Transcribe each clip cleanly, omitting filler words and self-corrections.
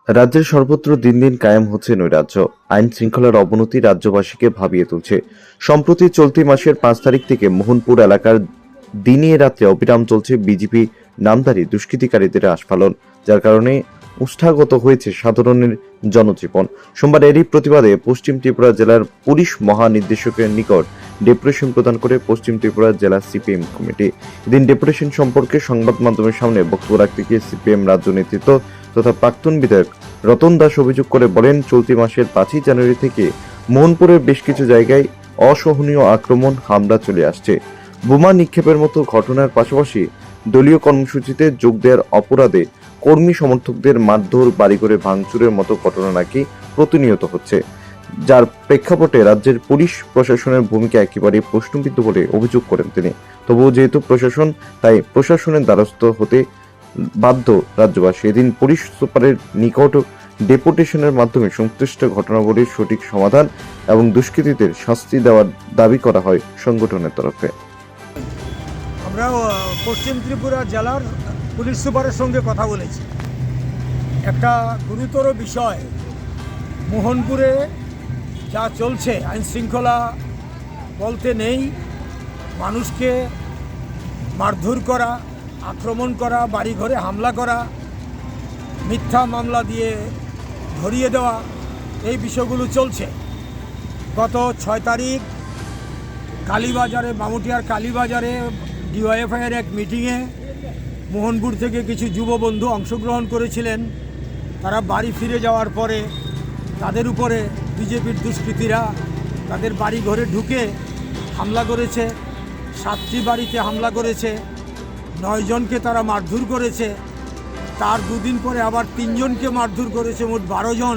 রাজ্যের সর্বত্র দিন দিন কায়েম হচ্ছে নৈরাজ্য। আইন শৃঙ্খলার অবনতি রাজ্যবাসীকে ভাবিয়ে তুলছে। সম্প্রতি চলতি মাসের 5 তারিখ থেকে মোহনপুর এলাকার দিনে রাত্রে অবিরাম চলছে বিজেপি নামধারী দুষ্কৃতিকারীদের আস্ফালন, যার কারণে উষ্ঠাগত হয়েছে সাধারণের জনজীবন। সোমবার এরই প্রতিবাদে পশ্চিম ত্রিপুরা জেলার পুলিশ মহানির্দেশকের নিকট ডেপুটেশন প্রদান করে পশ্চিম ত্রিপুরা জেলা সিপিএম কমিটি। এদিন ডেপুটেশন সম্পর্কে সংবাদ মাধ্যমের সামনে বক্তব্য রাখতে গিয়ে সিপিএম রাজ্য নেতৃত্ব তথা প্রাক্তন বিধায়ক রতন দাস অভিযোগ করে বলেন, চলতি মাসের 5ই জানুয়ারি থেকে মোহনপুরের বেশ কিছু জায়গায় অসহনীয় আক্রমণ হামলা চলে আসছে। বোমা নিক্ষেপের মতো ঘটনার পাশাপাশি দলীয় কর্মসূচিতে যোগ দেওয়ার অপরাধে কর্মী সমর্থকদের মারধর, বাড়িঘরে ভাঙচুরের মতো ঘটনা নাকি প্রতিনিয়ত হচ্ছে, যার প্রেক্ষাপটে রাজ্যের পুলিশ প্রশাসনের ভূমিকা একেবারে প্রশ্নবিদ্ধ বলে অভিযোগ করেন তিনি। তবুও যেহেতু প্রশাসন, তাই প্রশাসনের দ্বারস্থ হতে বাধ্য রাজ্যবাসী। এদিন পুলিশ সুপারের নিকট ডেপুটেশনের মাধ্যমে সংশ্লিষ্ট ঘটনাগুলির সঠিক সমাধান এবং দুষ্কৃতীদের শাস্তি দেওয়ার দাবি করা হয় সংগঠনের তরফে। আমরা পশ্চিম ত্রিপুরা জেলার পুলিশ সুপারের সঙ্গে কথা বলেছি। একটা গুরুতর বিষয়, মোহনপুরে যা চলছে আইন শৃঙ্খলা বলতে নেই, মানুষকে মারধর করা, আক্রমণ করা, বাড়িঘরে হামলা করা, মিথ্যা মামলা দিয়ে ধরিয়ে দেওয়া, এই বিষয়গুলো চলছে। গত 6 তারিখ কালীবাজারে, মামুটিয়ার কালীবাজারে ডিওয়াইএফআইয়ের এক মিটিংয়ে মোহনপুর থেকে কিছু যুববন্ধু অংশগ্রহণ করেছিলেন। তারা বাড়ি ফিরে যাওয়ার পরে তাদের উপরে বিজেপির দুষ্কৃতীরা তাদের বাড়ি ঘরে ঢুকে হামলা করেছে। 7টি বাড়িতে হামলা করেছে, 9 জনকে তারা মারধর করেছে। তার দুদিন পরে আবার 3 জনকে মারধর করেছে, মোট 12 জন।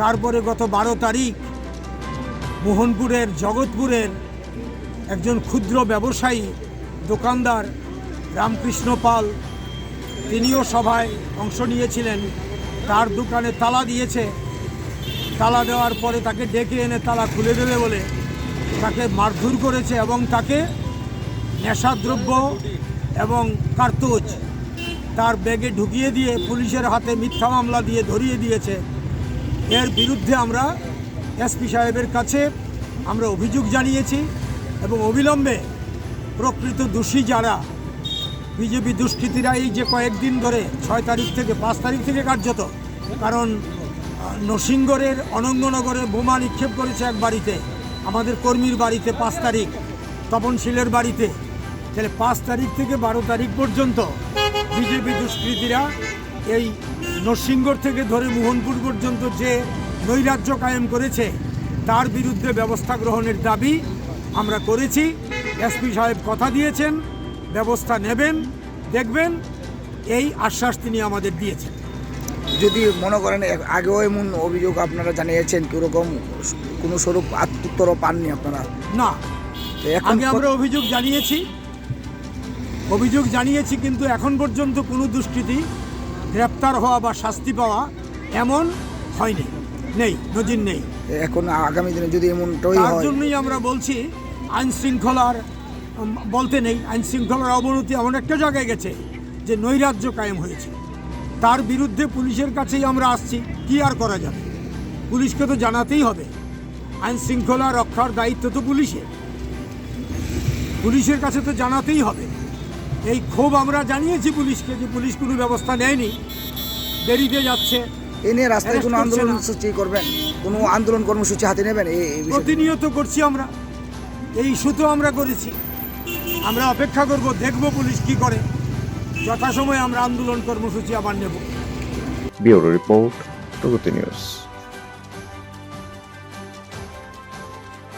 তারপরে গত 12 তারিখ মোহনপুরের জগৎপুরের একজন ক্ষুদ্র ব্যবসায়ী দোকানদার রামকৃষ্ণ পাল, তিনিও সভায় অংশ নিয়েছিলেন। তার দোকানে তালা দিয়েছে। তালা দেওয়ার পরে তাকে ডেকে এনে তালা খুলে দেবে বলে তাকে মারধর করেছে এবং তাকে নেশাদ্রব্য এবং কার্তুজ তার ব্যাগে ঢুকিয়ে দিয়ে পুলিশের হাতে মিথ্যা মামলা দিয়ে ধরিয়ে দিয়েছে। এর বিরুদ্ধে আমরা এসপি সাহেবের কাছে আমরা অভিযোগ জানিয়েছি এবং অবিলম্বে প্রকৃত দোষী যারা বিজেপি দুষ্কৃতীরা, এই যে কয়েকদিন ধরে 6 তারিখ থেকে 5 তারিখ থেকে কার্যত, কারণ নরসিংগড়ের অনঙ্গনগরে বোমা নিক্ষেপ করেছে এক বাড়িতে, আমাদের কর্মীর বাড়িতে 5 তারিখ, তপনশীলের বাড়িতে। তাহলে 5 তারিখ থেকে 12 তারিখ পর্যন্ত বিজেপি দুষ্কৃতীরা এই নরসিংগড় থেকে ধরে মোহনপুর পর্যন্ত যে নৈরাজ্য কায়েম করেছে, তার বিরুদ্ধে ব্যবস্থা গ্রহণের দাবি আমরা করেছি। এসপি সাহেব কথা দিয়েছেন, ব্যবস্থা নেবেন, দেখবেন, এই আশ্বাস তিনি আমাদের দিয়েছেন। যদি মনে করেন আগেও এমন অভিযোগ আপনারা জানিয়েছেন, কীরকম কোনো স্বরূপ উত্তরও পাননি আপনারা? না, আগে আমরা অভিযোগ জানিয়েছি, কিন্তু এখন পর্যন্ত কোনো দুষ্কৃতী গ্রেপ্তার হওয়া বা শাস্তি পাওয়া এমন হয়নি, নজির নেই। এখন আগামী দিনে যদি এমনটাই হয়, তার জন্যই আমরা বলছি আইন শৃঙ্খলার বলতে নেই, আইন শৃঙ্খলার অবনতি এমন একটা জায়গায় গেছে যে নৈরাজ্য কায়েম হয়েছে। তার বিরুদ্ধে পুলিশের কাছেই আমরা আসছি। কি আর করা যাবে, পুলিশকে তো জানাতেই হবে। আইন শৃঙ্খলা রক্ষার দায়িত্ব তো পুলিশের কাছে তো জানাতেই হবে। এই ক্ষোভ আমরা জানিয়েছি পুলিশকে, যে পুলিশ কোনো ব্যবস্থা নেয়নি, দেরিতে যাচ্ছে। এ নিয়ে রাস্তায় কোনো আন্দোলন সূচি করবেন, কোনো আন্দোলন কর্মসূচি হাতে নেবেন? প্রতিনিয়ত করছি আমরা, এই ইস্যুতেও আমরা করেছি। আমরা অপেক্ষা করব, দেখব পুলিশ কি করে। যথাসময়ে আমরা আন্দোলন কর্মসূচি আবার নেব। ব্যুরো রিপোর্ট, প্রগতি নিউজ।